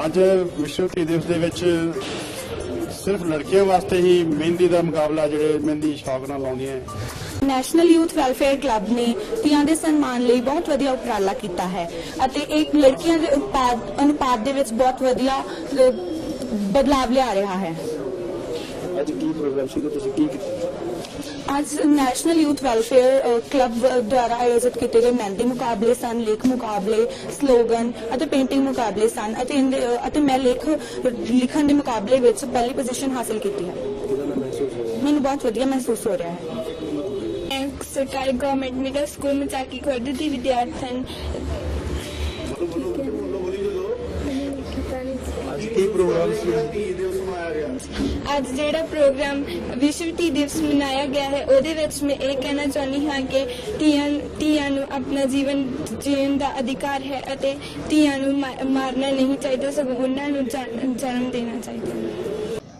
ਅੱਜ ਵਿਸ਼ਵ ਧੀ ਦਿਵਸ ਦੇ ਵਿੱਚ। ਸਿਰਫ ਲੜਕੀਆਂ ਵਾਸਤੇ ਹੀ ਮਹਿੰਦੀ ਦਾ ਮੁਕਾਬਲਾ, ਜਿਹੜੇ ਮਹਿੰਦੀ ਸ਼ੌਕ ਨਾਲ ਲਾਉਂਦੀਆਂ। ਨੈਸ਼ਨਲ ਯੂਥ ਵੈਲਫੇਅਰ ਕਲੱਬ ਨੇ ਧੀਆਂ ਦੇ ਸਨਮਾਨ ਲਈ ਬਹੁਤ ਵਧੀਆ ਉਪਰਾਲਾ ਕੀਤਾ ਹੈ ਅਤੇ ਇੱਕ ਲੜਕੀਆਂ ਦੇ ਅਨੁਪਾਤ ਦੇ ਵਿੱਚ ਬਹੁਤ ਵਧੀਆ ਬਦਲਾਵ ਲਿਆ ਰਿਹਾ ਹੈ। ਅੱਜ ਕੀ ਪ੍ਰੋਗਰਾਮ ਸੀ, ਤੁਸੀਂ ਕੀ ਕੀਤਾ? ਅੱਜ ਨੈਸ਼ਨਲ ਯੂਥ ਵੈਲਫੇਅਰ ਕਲੱਬ ਦੁਆਰਾ ਆਯੋਜਿਤ ਕੀਤੇ ਗਏ ਮਹਿੰਦੀ ਮੁਕਾਬਲੇ ਸਨ, ਲੇਖ ਮੁਕਾਬਲੇ, ਸਲੋਗਨ ਅਤੇ ਪੇਂਟਿੰਗ ਮੁਕਾਬਲੇ ਸਨ ਅਤੇ ਮੈਂ ਲਿਖਣ ਦੇ ਮੁਕਾਬਲੇ ਵਿੱਚ ਪਹਿਲੀ ਪੋਜੀਸ਼ਨ ਹਾਸਲ ਕੀਤੀ ਹੈ। ਮੈਨੂੰ ਬਹੁਤ ਵਧੀਆ ਮਹਿਸੂਸ ਹੋ ਰਿਹਾ ਹੈ। ਸਰਕਾਰੀ government middle school Machaki Khurd ਦੀ ਵਿਦਿਆਰਥਣ। ਅੱਜ ਜਿਹੜਾ ਪ੍ਰੋਗਰਾਮ ਵਿਸ਼ਵ ਟੀ ਦਿਵਸ ਮਨਾਇਆ ਗਿਆ ਹੈ, ਉਹਦੇ ਵਿੱਚ ਮੈਂ ਇਹ ਕਹਿਣਾ ਚਾਹੁੰਦੀ ਹਾਂ ਕਿ ਧੀਆਂ ਨੂੰ ਆਪਣਾ ਜੀਵਨ ਜੀਣ ਦਾ ਅਧਿਕਾਰ ਹੈ ਅਤੇ ਧੀਆਂ ਨੂੰ ਮਾਰਨਾ ਨਹੀਂ ਚਾਹੀਦਾ, ਸਗੋਂ ਉਹਨਾਂ ਨੂੰ ਜਨਮ ਦੇਣਾ ਚਾਹੀਦਾ।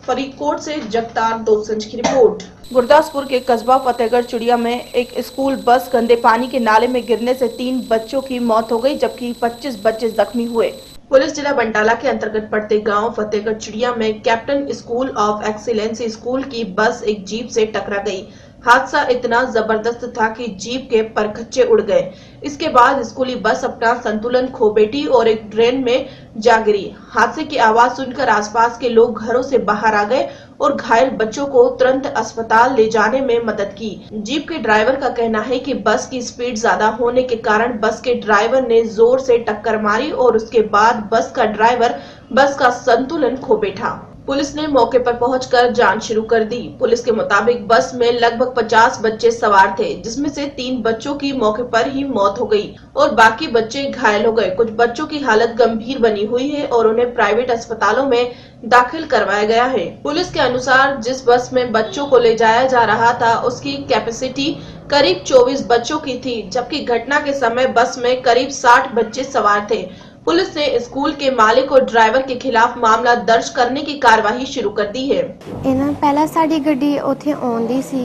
फरीदकोट से जगतार दोसंज की रिपोर्ट। गुरदासपुर के कस्बा फतेहगढ़ चुड़िया में एक स्कूल बस गंदे पानी के नाले में गिरने से 3 बच्चों की मौत हो गई, जबकि 25 बच्चे जख्मी हुए। पुलिस जिला बंटाला के अंतर्गत पड़ते गांव फतेहगढ़ चिड़िया में captain school of excellence school की बस एक जीप से टकरा गई। हादसा इतना जबरदस्त था कि जीप के परखच्चे उड़ गए। इसके बाद स्कूली बस अपना संतुलन खो बैठी और एक ड्रेन में जा गिरी। हादसे की आवाज सुनकर आसपास के लोग घरों से बाहर आ गए और घायल बच्चों को तुरंत अस्पताल ले जाने में मदद की। जीप के ड्राइवर का कहना है कि बस की स्पीड ज्यादा होने के कारण बस के ड्राइवर ने जोर से टक्कर मारी और उसके बाद बस का ड्राइवर बस का संतुलन खो बैठा। पुलिस ने मौके पर पहुंचकर जांच शुरू कर दी। पुलिस के मुताबिक बस में लगभग 50 बच्चे सवार थे, जिसमें से 3 बच्चों की मौके पर ही मौत हो गई और बाकी बच्चे घायल हो गए। कुछ बच्चों की हालत गंभीर बनी हुई है और उन्हें प्राइवेट अस्पतालों में दाखिल करवाया गया है। पुलिस के अनुसार जिस बस में बच्चों को ले जाया जा रहा था उसकी कैपेसिटी करीब 24 बच्चों की थी, जबकि घटना के समय बस में करीब 60 बच्चे सवार थे। पुलिस ने स्कूल के मालिक और ड्राइवर के खिलाफ मामला दर्ज करने की कार्यवाही शुरू कर दी है। ਇਹਨਾਂ ਪਹਿਲਾਂ ਸਾਡੀ ਗੱਡੀ ਉੱਥੇ ਆਉਂਦੀ ਸੀ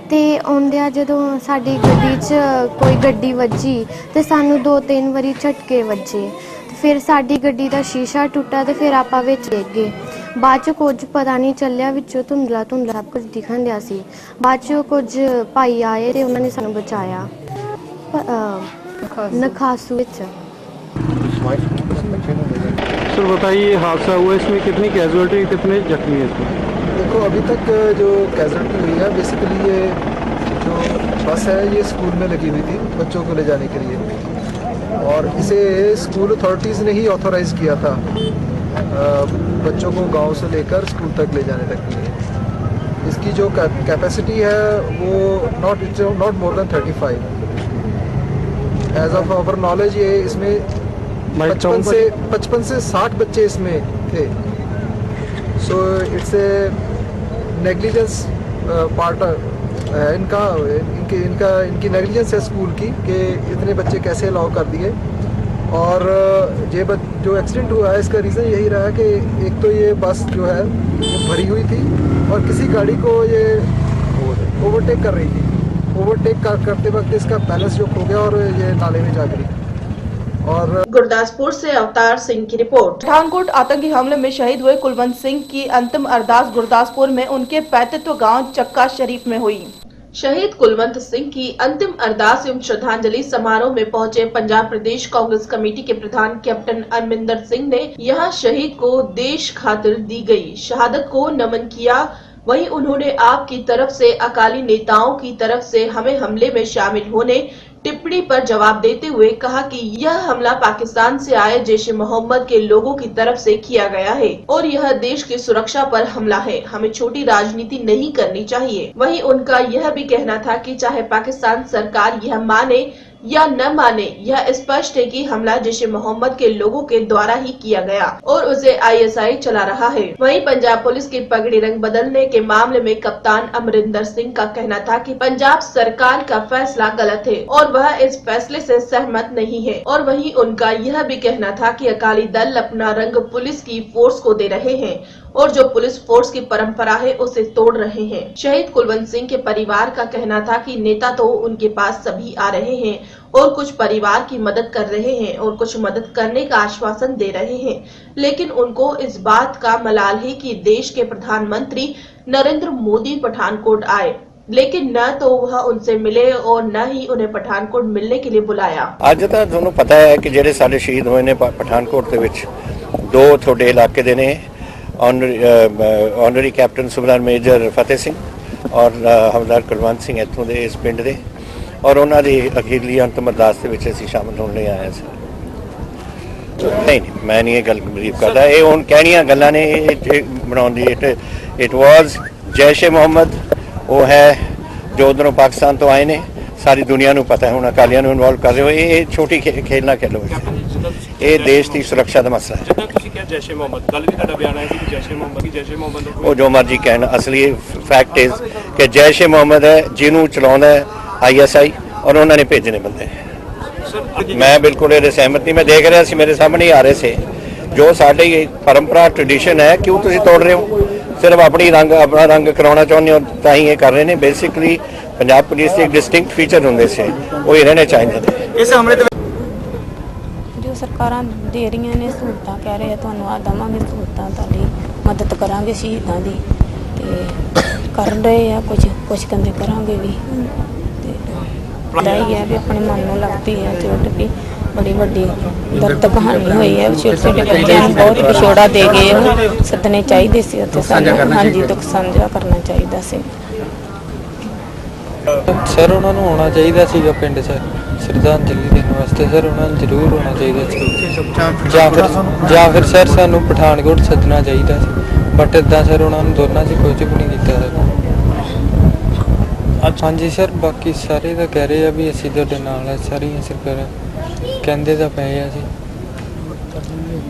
ਤੇ ਆਉਂਦਿਆਂ ਜਦੋਂ ਸਾਡੀ ਗੱਡੀ 'ਚ ਕੋਈ ਗੱਡੀ ਵੱਜੀ ਤੇ ਸਾਨੂੰ 2-3 ਵਾਰੀ ਝਟਕੇ ਵੱਜੇ ਤੇ ਫਿਰ ਸਾਡੀ ਗੱਡੀ ਦਾ ਸ਼ੀਸ਼ਾ ਟੁੱਟਾ ਤੇ ਫਿਰ ਆਪਾਂ ਵਿੱਚ ਡਿੱਗ ਗਏ। ਬਾਅਦ 'ਚ ਕੁਝ ਪਤਾ ਨਹੀਂ ਚੱਲਿਆ, ਵਿੱਚੋਂ ਧੁੰਦਲਾ ਸਭ ਕੁਝ ਦਿਖਣ ਦਿਆ ਸੀ। ਬਾਅਦ 'ਚ ਕੁਝ ਭਾਈ ਆਏ ਤੇ ਉਹਨਾਂ ਨੇ ਸਾਨੂੰ ਬਚਾਇਆ ਨਖਾਸੂ ਵਿੱਚ। सर बताइए, ये हादसा हुआ इसमें कितनी कैजुअलिटी, कितने जख्मी है इसमें? देखो अभी तक जो कैजुअलिटी हुई है बेसिकली ये जो बस है ये स्कूल में लगी हुई थी बच्चों को ले जाने के लिए और इसे स्कूल अथॉरिटीज़ ने ही ऑथोराइज किया था बच्चों को गांव से लेकर स्कूल तक ले जाने तक के लिए। इसकी जो कैपेसिटी है वो not more than 35। As of our knowledge ये इसमें 55 से 60 बच्चे इसमें थे। So it's a negligence part है इनकी नेग्लिजेंस है स्कूल की कि इतने बच्चे कैसे अलाउ कर दिए। और ये जो एक्सीडेंट हुआ है इसका रीज़न यही रहा कि एक तो ये बस जो है भरी हुई थी और किसी गाड़ी को ये ओवरटेक कर रही थी। ओवरटेक करते वक्त इसका बैलेंस जो खो गया और ये नाले में जा गिरी। और गुरदासपुर से अवतार सिंह की रिपोर्ट। पठानकोट आतंकी हमले में शहीद हुए कुलवंत सिंह की अंतिम अरदास गुरदासपुर में उनके पैतृत्व गांव चक्का शरीफ में हुई। शहीद कुलवंत सिंह की अंतिम अरदास एवं श्रद्धांजलि समारोह में पहुंचे पंजाब प्रदेश कांग्रेस कमेटी के प्रधान कैप्टन अमरिंदर सिंह ने यहां शहीद को देश खातिर दी गई शहादत को नमन किया। वहीं उन्होंने आपकी तरफ से अकाली नेताओं की तरफ से हमें हमले में शामिल होने टिप्पणी पर जवाब देते हुए कहा कि यह हमला पाकिस्तान से आए जैश ए मोहम्मद के लोगों की तरफ से किया गया है और यह देश की सुरक्षा पर हमला है। हमें छोटी राजनीति नहीं करनी चाहिए। वहीं उनका यह भी कहना था कि चाहे पाकिस्तान सरकार यह माने या न माने, यह स्पष्ट है कि हमला जैश ए मोहम्मद के लोगों के द्वारा ही किया गया और उसे आईएसआई चला रहा है। वहीं पंजाब पुलिस की पगड़ी रंग बदलने के मामले में कप्तान अमरिंदर सिंह का कहना था कि पंजाब सरकार का फैसला गलत है और वह इस फैसले से सहमत नहीं है। और वहीं उनका यह भी कहना था कि अकाली दल अपना रंग पुलिस की फोर्स को दे रहे हैं और जो पुलिस फोर्स की परंपरा है उसे तोड़ रहे हैं। शहीद कुलवंत सिंह के परिवार का कहना था कि नेता तो उनके पास सभी आ रहे हैं और कुछ परिवार की मदद कर रहे हैं और कुछ मदद करने का आश्वासन दे रहे हैं, लेकिन उनको इस बात का मलाल है कि देश के प्रधानमंत्री नरेंद्र मोदी पठानकोट आए, लेकिन न तो वह उनसे मिले और न ही उन्हें पठानकोट मिलने के लिए बुलाया। ਅੱਜ ਤਾਂ ਤੁਹਾਨੂੰ ਪਤਾ ਹੈ ਕਿ ਜਿਹੜੇ ਸਾਡੇ ਸ਼ਹੀਦ ਹੋਏ ਨੇ ਪਠਾਨਕੋਟ ਦੇ ਵਿੱਚ ਦੋ ਤੁਹਾਡੇ ਇਲਾਕੇ ਦੇ ਨੇ ऑनरी कैप्टन सुबेदार मेजर फतेह सिंह और हवलदार कुलवंत सिंह इत्थों दे इस पिंड दे और उन्हां दी अखीरली अंतिम अरदास दे विच असीं शामिल होने लिए आए सी। नहीं मैं नहीं ये गल बिलीव करदा, ये हुण कहणियां गल्लां ने बनाउण दी। इट वाज जैश ए मोहम्मद वो है जो उधरों पाकिस्तान तो आए ने, सारी दुनिया नूं पता है। हुण अकालियां नूं इन्वॉल्व कर रहे हो, ये छोटी खेल ना खेलो, ये देश की सुरक्षा का मसला है। वो जो मर्जी कहना, असली फैक्ट इज कि जैश ए मोहम्मद है जिन्होंने चलाना है ISI और उन्होंने भेजने बंदे। मैं बिल्कुल ये सहमत नहीं। मैं देख रहा सी, मेरे सामने ही आ रहे थे। जो साड़ी परंपरा ट्रेडिशन है, क्यों तुम तोड़ रहे हो? सिर्फ अपना रंग कराना चाहते हो तां ही ये कर रहे हैं। बेसिकली पंजाब पुलिस के एक डिस्टिंक्ट फीचर होंगे से वो ही रहने चाहिए। जो ਸਰਕਾਰਾਂ ਦੇ ਰਹੀਆਂ ਨੇ ਸਹੂਲਤਾਂ, ਕਹਿ ਰਹੇ ਆ ਤੁਹਾਨੂੰ ਆ ਦੇਵਾਂਗੇ ਸਹੂਲਤਾਂ, ਤੁਹਾਡੀ ਮਦਦ ਕਰਾਂਗੇ ਸ਼ਹੀਦਾਂ ਦੀ, ਤੇ ਕਰ ਰਹੇ ਆ ਕੁਝ ਕਹਿੰਦੇ ਕਰਾਂਗੇ ਵੀ। ਤੇ ਪਤਾ ਹੀ ਹੈ ਵੀ ਆਪਣੇ ਮਨ ਨੂੰ ਲੱਗਦੀ ਹੈ ਚੋਟ ਵੀ ਬੜੀ ਵੱਡੀ ਦਰਦ ਕਹਾਣੀ ਹੋਈ ਹੈ। ਛੋਟੇ ਛੋਟੇ ਬੱਚਿਆਂ ਨੂੰ ਬਹੁਤ ਵਿਛੋੜਾ ਦੇ ਗਏ ਉਹ ਸੱਦਣੇ ਚਾਹੀਦੇ ਸੀ ਉੱਥੇ ਸਾਨੂੰ, ਹਾਂਜੀ ਦੁੱਖ ਸਾਂਝਾ ਕਰਨਾ ਚਾਹੀਦਾ ਸੀ। ਸਰ ਉਹਨਾਂ ਨੂੰ ਆਉਣਾ ਚਾਹੀਦਾ ਸੀਗਾ ਪਿੰਡ 'ਚ ਸ਼ਰਧਾਂਜਲੀ ਦੇਣ ਵਾਸਤੇ, ਸਰ ਉਹਨਾਂ ਨੂੰ ਜ਼ਰੂਰ ਹੋਣਾ ਚਾਹੀਦਾ ਸੀ, ਜਾਂ ਫਿਰ ਸਰ ਸਾਨੂੰ ਪਠਾਨਕੋਟ ਸੱਦਣਾ ਚਾਹੀਦਾ ਸੀ, ਬਟ ਇੱਦਾਂ ਸਰ ਉਹਨਾਂ ਨੂੰ ਦੋਨਾਂ 'ਚ ਕੁਝ ਵੀ ਨਹੀਂ ਕੀਤਾ ਸਰ। ਹਾਂਜੀ ਸਰ, ਬਾਕੀ ਸਾਰੇ ਤਾਂ ਕਹਿ ਰਹੇ ਆ ਵੀ ਅਸੀਂ ਤੁਹਾਡੇ ਨਾਲ ਆ, ਸਾਰੀਆਂ ਸਰਕਾਰਾਂ ਕਹਿੰਦੇ ਤਾਂ ਪਏ ਆ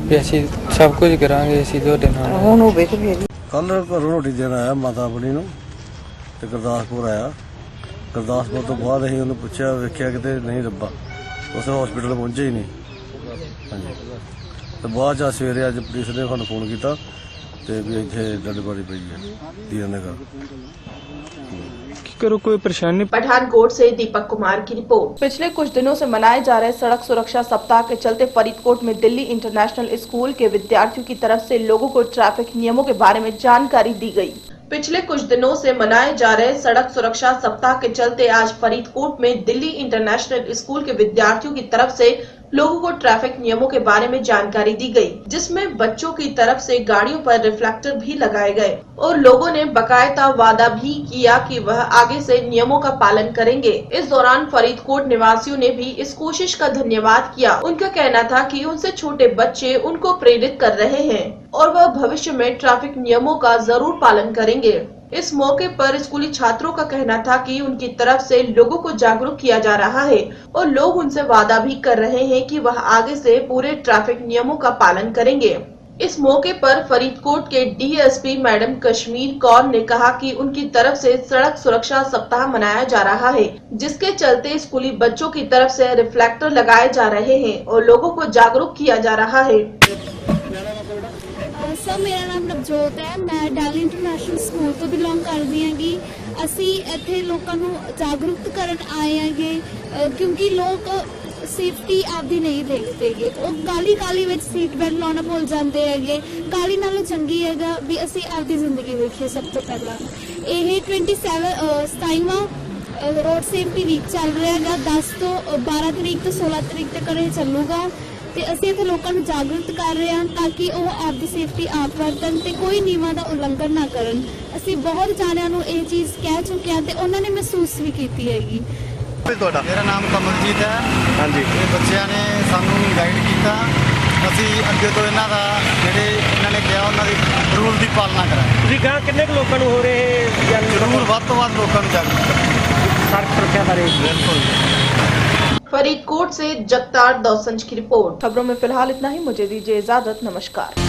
ਵੀ ਅਸੀਂ ਸਭ ਕੁਝ ਕਰਾਂਗੇ, ਅਸੀਂ ਤੁਹਾਡੇ ਨਾਲ। ਹੁਣ ਹੋਵੇ ਕਿ ਵੀ ਕੱਲ ਘਰੋਂ ਰੋਟੀ ਦੇਣ ਆਇਆ ਮਾਤਾ ਆਪਣੀ ਨੂੰ ਤੇ ਗੁਰਦਾਸਪੁਰ ਆਇਆ। ਗੁਰਦਾਸਪੁਰ ਤੋਂ ਬਾਅਦ ਅਸੀਂ ਉਹਨੂੰ ਪੁੱਛਿਆ, ਵੇਖਿਆ ਕਿਤੇ ਨਹੀਂ ਲੱਭਾ, ਉਸ ਹਸਪੀਟਲ ਪਹੁੰਚੇ ਹੀ ਨਹੀਂ। ਹਾਂਜੀ, ਤੇ ਬਾਅਦ 'ਚ ਸਵੇਰੇ ਅੱਜ ਪੁਲਿਸ ਨੇ ਸਾਨੂੰ ਫੋਨ ਕੀਤਾ ਤੇ ਵੀ ਇੱਥੇ ਡੈਡ ਬੋਡੀ ਪਈ ਹੈ ਦੀਨ ਨਗਰ। करो कोई परेशानी। पठानकोट से दीपक कुमार की रिपोर्ट। पिछले कुछ दिनों से मनाए जा रहे सड़क सुरक्षा सप्ताह के चलते फरीदकोट में दिल्ली इंटरनेशनल स्कूल के विद्यार्थियों की तरफ से लोगों को ट्रैफिक नियमों के बारे में जानकारी दी गई। पिछले कुछ दिनों से मनाए जा रहे सड़क सुरक्षा सप्ताह के चलते आज फरीदकोट में दिल्ली इंटरनेशनल स्कूल के विद्यार्थियों की तरफ से लोगों को ट्रैफिक नियमों के बारे में जानकारी दी गई, जिसमें बच्चों की तरफ से गाड़ियों पर रिफ्लेक्टर भी लगाए गए और लोगों ने बाकायदा वादा भी किया कि वह आगे से नियमों का पालन करेंगे। इस दौरान फरीदकोट निवासियों ने भी इस कोशिश का धन्यवाद किया। उनका कहना था कि उनसे छोटे बच्चे उनको प्रेरित कर रहे हैं और वह भविष्य में ट्रैफिक नियमों का जरूर पालन करेंगे। इस मौके पर स्कूली छात्रों का कहना था कि उनकी तरफ से लोगों को जागरूक किया जा रहा है और लोग उनसे वादा भी कर रहे हैं कि वह आगे से पूरे ट्रैफिक नियमों का पालन करेंगे। इस मौके पर फरीदकोट के डीएसपी मैडम कश्मीर कौर ने कहा कि उनकी तरफ से सड़क सुरक्षा सप्ताह मनाया जा रहा है, जिसके चलते स्कूली बच्चों की तरफ से रिफ्लेक्टर लगाए जा रहे हैं और लोगों को जागरूक किया जा रहा है। सर, मेरा नाम नवजोत है, मैं दिल्ली इंटरनेशनल स्कूल तो बिलोंग करती हैगी। ਅਸੀਂ ਇੱਥੇ ਲੋਕਾਂ ਨੂੰ ਜਾਗਰੂਕ ਕਰਨ ਆਏ ਹੈਗੇ ਕਿਉਂਕਿ ਲੋਕ ਸੇਫਟੀ ਆਪਦੀ ਨਹੀਂ ਦੇਖਦੇਗੇ। ਉਹ ਕਾਲੀ ਵਿੱਚ ਸੀਟ ਬੈਲਟ ਲਾਉਣਾ ਭੁੱਲ ਜਾਂਦੇ ਹੈਗੇ। ਕਾਲੀ ਨਾਲੋਂ ਚੰਗੀ ਹੈਗਾ ਵੀ ਅਸੀਂ ਆਪਦੀ ਜ਼ਿੰਦਗੀ ਵੇਖੀਏ। ਸਭ ਤੋਂ ਪਹਿਲਾਂ ਇਹ 27ਵਾਂ ਰੋਡ ਸੇਫਟੀ ਵੀਕ ਚੱਲ ਰਿਹਾ ਹੈਗਾ। 10 ਤੋਂ 12 ਤਰੀਕ ਤੋਂ 16 ਤਰੀਕ ਤੱਕ ਇਹ ਚੱਲੂਗਾ ਤੇ ਅਸੀਂ ਇੱਥੇ ਲੋਕਾਂ ਨੂੰ ਜਾਗਰੂਕ ਕਰ ਰਹੇ ਹਾਂ ਤਾਂ ਕਿ ਉਹ ਆਪਦੀ ਸੇਫਟੀ ਆਪ ਵਰਤਣ ਤੇ ਕੋਈ ਨਿਯਮਾਂ ਦਾ ਉਲੰਘਣ ਨਾ ਕਰਨ। ਅਸੀਂ ਬਹੁਤ ਜਾਣਿਆਂ ਨੂੰ ਇਹ ਚੀਜ਼ ਕਹਿ ਚੁੱਕੇ ਹਾਂ ਤੇ ਉਹਨਾਂ ਨੇ ਮਹਿਸੂਸ ਵੀ ਕੀਤੀ ਹੈਗੀ। ਤੁਹਾਡਾ? ਮੇਰਾ ਨਾਮ ਕਮਲਜੀਤ ਹੈ। ਹਾਂਜੀ, ਇਹ ਬੱਚਿਆਂ ਨੇ ਸਾਨੂੰ ਗਾਈਡ ਕੀਤਾ। ਅਸੀਂ ਅੱਗੇ ਤੋਂ ਇਹਨਾਂ ਦਾ ਜਿਹੜੇ ਇਹਨਾਂ ਨੇ ਕਿਹਾ ਉਹਨਾਂ ਦੀ ਰੂਲ ਦੀ ਪਾਲਣਾ ਕਰਾਂਗੇ। ਤੁਸੀਂ ਕਹਾਂ ਕਿੰਨੇ ਕੁ ਲੋਕਾਂ ਨੂੰ ਹੋ ਰਹੇ ਜ਼ਰੂਰ ਵੱਧ ਤੋਂ ਵੱਧ ਲੋਕਾਂ ਨੂੰ ਜਾਗਰੂਕ ਕਰਾਂਗੇ ਸੜਕ ਸੁਰੱਖਿਆ ਬਾਰੇ। ਬਿਲकुल। फरीदकोट से जगतार दोसंज की रिपोर्ट। खबरों में फिलहाल इतना ही, मुझे दीजिए इजाजत, नमस्कार।